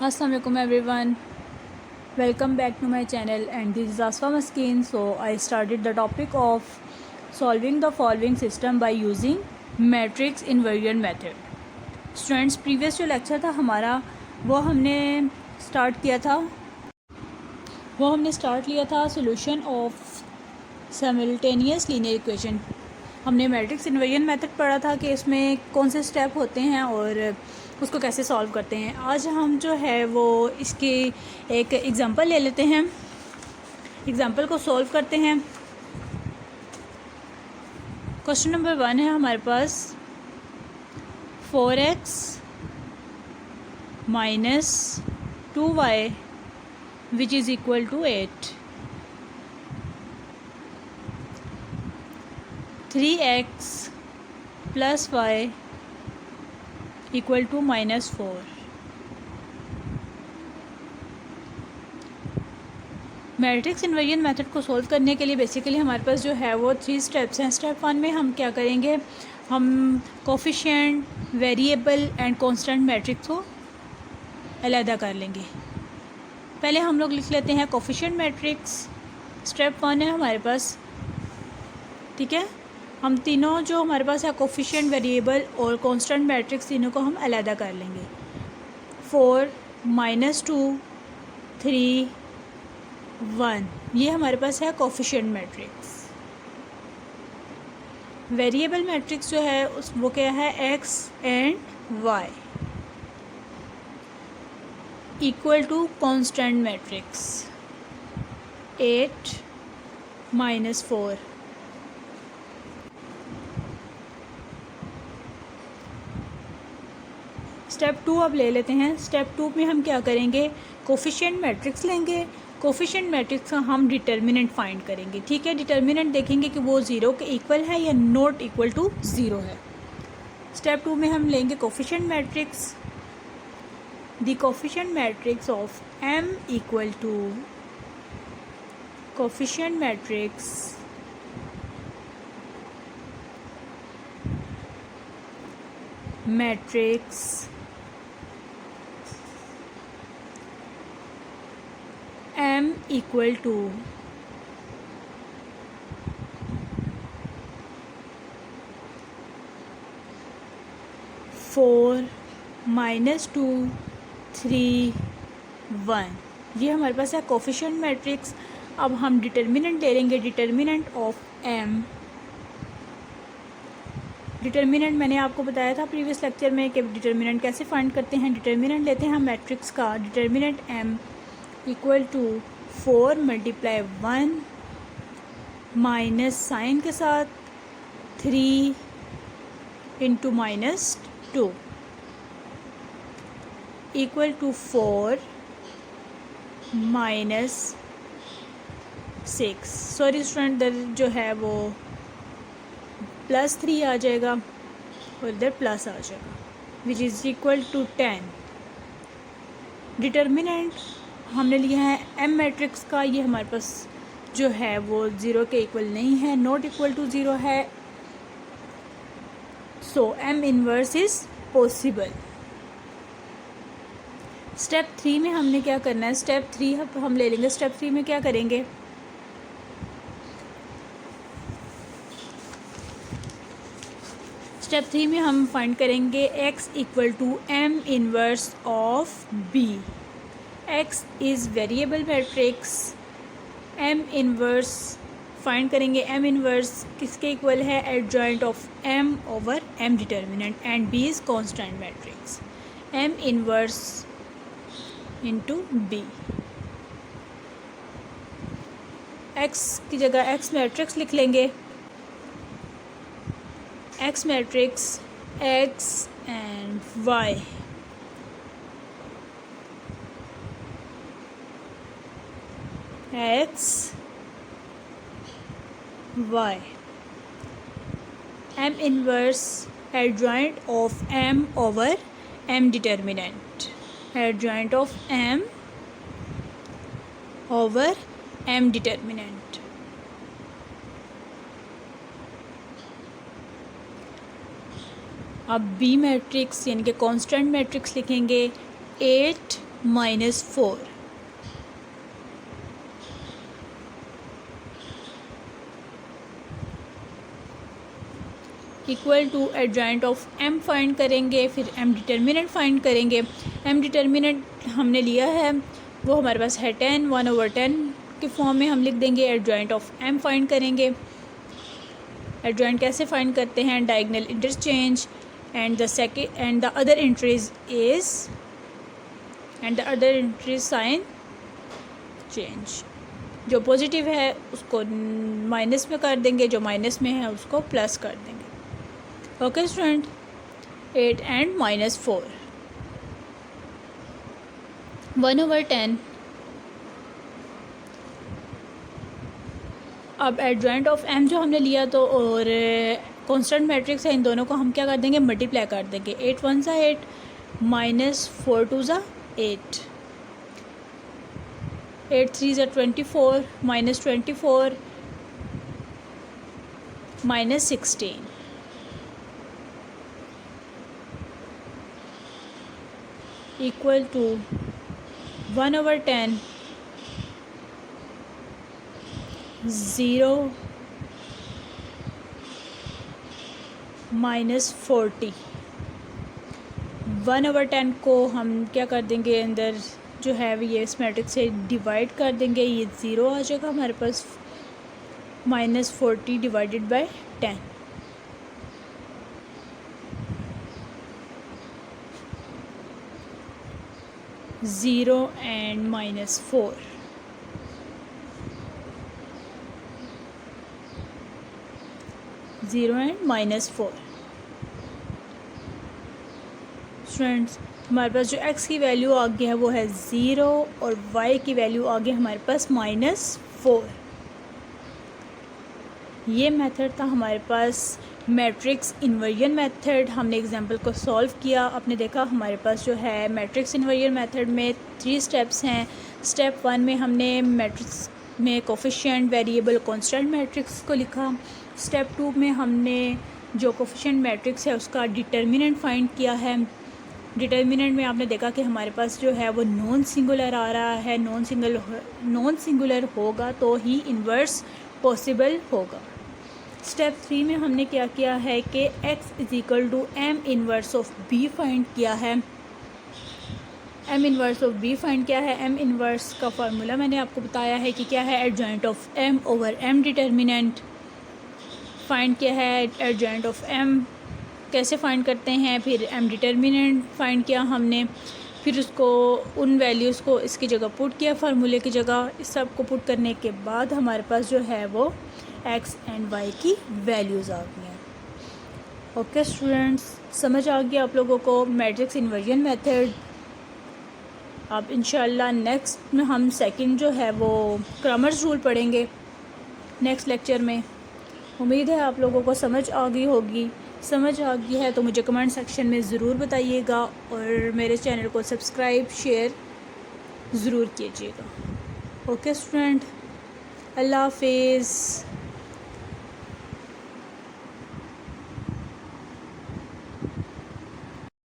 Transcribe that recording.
Assalamu alaikum everyone. Welcome back to my channel and this is Asfa Maskeen. So I started the topic of solving the following system by using matrix invariant method. Students, previous जो lecture था हमारा वो हमने start लिया था solution of simultaneous linear equation. हमने matrix invariant method पढ़ा था कि इसमें कौन से स्टेप होते हैं और उसको कैसे सॉल्व करते हैं। आज हम जो है वो इसकी एक एग्ज़ाम्पल ले लेते हैं, एग्ज़ाम्पल को सॉल्व करते हैं। क्वेश्चन नंबर 1 है हमारे पास 4x minus 2y which is equal to 8। 3x plus y equal to -4। Matrix invariant method को सॉल्व करने के लिए बेसिकली हमारे पास जो है वो 3 स्टेप्स हैं। स्टेप 1 में हम क्या करेंगे, हम coefficient, variable and constant matrix को अलग कर लेंगे। पहले हम लोग लिख लेते हैं कोफिशिएंट मैट्रिक्स। स्टेप 1 है हमारे पास, ठीक है। हम तीनों जो हमारे पास है कोफिशिएंट, वेरिएबल और कांस्टेंट मैट्रिक्स, तीनों को हम अलग कर लेंगे। 4 -2 3 1 ये हमारे पास है कोफिशिएंट मैट्रिक्स। वेरिएबल मैट्रिक्स जो है वो क्या है, x and y equal to constant matrix 8 -4। Step 2 अब ले लेते हैं। स्टेप 2 में हम क्या करेंगे, कोफिशिएंट मैट्रिक्स लेंगे। कोफिशिएंट मैट्रिक्स का हम डिटर्मिनेंट फाइंड करेंगे, ठीक है। डिटर्मिनेंट देखेंगे कि वो 0 के इक्वल है या नॉट इक्वल टू 0 है। स्टेप 2 में हम लेंगे coefficient matrix. The coefficient matrix of m equal to coefficient matrix m equal to 4 -2 3 1 ये हमारे पास है कोफिशिएंट मैट्रिक्स। अब हम डिटर्मिनेंट ले लेंगे, डिटर्मिनेंट ऑफ m। डिटर्मिनेंट मैंने आपको बताया था प्रीवियस लेक्चर में कि डिटर्मिनेंट कैसे फाइंड करते हैं। डिटर्मिनेंट लेते हैं हम मैट्रिक्स का, determinant m equal to 4 × 1 minus sign के साथ 3 × -2 इक्वल टू 4 -6। सॉरी स्टूडेंट, इधर जो है वो +3 आ जाएगा और इधर प्लस आ जाएगा, which is equal to 10। Determinant हमने लिया है m मैट्रिक्स का, ये हमारे पास जो है वो 0 के इक्वल नहीं है, नॉट इक्वल टू 0 है। सो m inverse is possible. Step 3 में हमने क्या करना है, स्टेप 3 हम ले लेंगे। स्टेप 3 में क्या करेंगे, स्टेप 3 में हम फाइंड करेंगे x equal to m inverse of b। x is variable matrix, m inverse find करेंगे। m इनवर्स किसके इक्वल है, adjoint of m over m determinant, and b is constant matrix. m inverse into b। x की जगह x matrix लिख लेंगे। x matrix x and y। x y m inverse adjoint of m over m determinant, adjoint of m over m determinant. अब B matrix यानी कि constant matrix लिखेंगे 8 -4 equal to adjoint of m find करेंगे, फिर m determinant find करेंगे। m determinant हमने लिया है, वो हमारे पास है 10, 1/10 के फॉर्म में हम लिख देंगे। एडजॉइंट ऑफ m फाइंड करेंगे। एडजॉइंट कैसे फाइंड करते हैं? Diagonal interchange and the other entries sign change. जो पॉजिटिव है उसको माइनस में कर देंगे, जो माइनस में है उसको प्लस कर देंगे। Okay student, 8 and -4 1/10। अब एडजॉइंट ऑफ m जो हमने लिया तो और कांस्टेंट मैट्रिक्स है, इन दोनों को हम क्या कर देंगे? मल्टीप्लाई कर देंगे। 8 1 ज़ा 8 -4 2 ज़ा 8 8 3 ज़ा 24 -24 -16 इक्वल टू 1/10 0 -40। 1/10 को हम क्या कर देंगे? अंदर जो है ये इस मैट्रिक्स से डिवाइड कर देंगे, ये 0 आ जाएगा हमारे पास। -40 divided by 10 0 and -4 0 and -4। Students, हमारे पास जो x की वैल्यू आ गई है वो है 0 और y की वैल्यू आ गई हमारे पास -4। ये मेथड था हमारे पास मैट्रिक्स इन्वर्जन मेथड। हमने एग्जांपल को सॉल्व किया, आपने देखा हमारे पास जो है मैट्रिक्स इन्वर्जन मेथड में 3 स्टेप्स हैं। स्टेप 1 में हमने मैट्रिक्स में कोफिशिएंट, वेरिएबल, कांस्टेंट मैट्रिक्स को लिखा। स्टेप 2 में हमने जो कोफिशिएंट मैट्रिक्स है उसका डिटर्मिनेंट फाइंड किया है। डिटर्मिनेंट में आपने देखा कि हमारे पास जो है वो नॉन सिंगुलर आ रहा है। नॉन सिंगुलर होगा तो ही इन्वर्स पॉसिबल होगा। स्टेप 3 में हमने क्या किया है कि x = m inverse of b find किया है। m inverse of b find किया है। m इन्वर्स का फार्मूला मैंने आपको बताया है कि क्या है, adjoint of m over m determinant find किया है। एडजॉइंट ऑफ m कैसे फाइंड करते हैं? फिर m डिटर्मिनेंट फाइंड किया हमने, फिर उसको उन वैल्यूज़ को इसकी जगह पुट किया, फार्मूले की जगह। इस सब को पुट करने के बाद हमारे पास जो है वो x एंड y की वैल्यूज़ आ गई हैं। ओके स्टूडेंट्स, समझ आ गया आप लोगों को मैट्रिक्स इन्वर्जन मेथड। अब इंशाल्लाह नेक्स्ट में हम सेकंड जो है वो क्रमर्स रूल पढ़ेंगे नेक्स्ट लेक्चर में। उम्मीद है आप लोगों को समझ आ गई होगी। समझ आ गई है तो मुझे कमेंट सेक्शन में ज़रूर बताइएगा और मेरे चैनल को सब्सक्राइब, शेयर ज़रूर कीजिएगा। ओके स्टूडेंट, अल्लाह हाफिज़।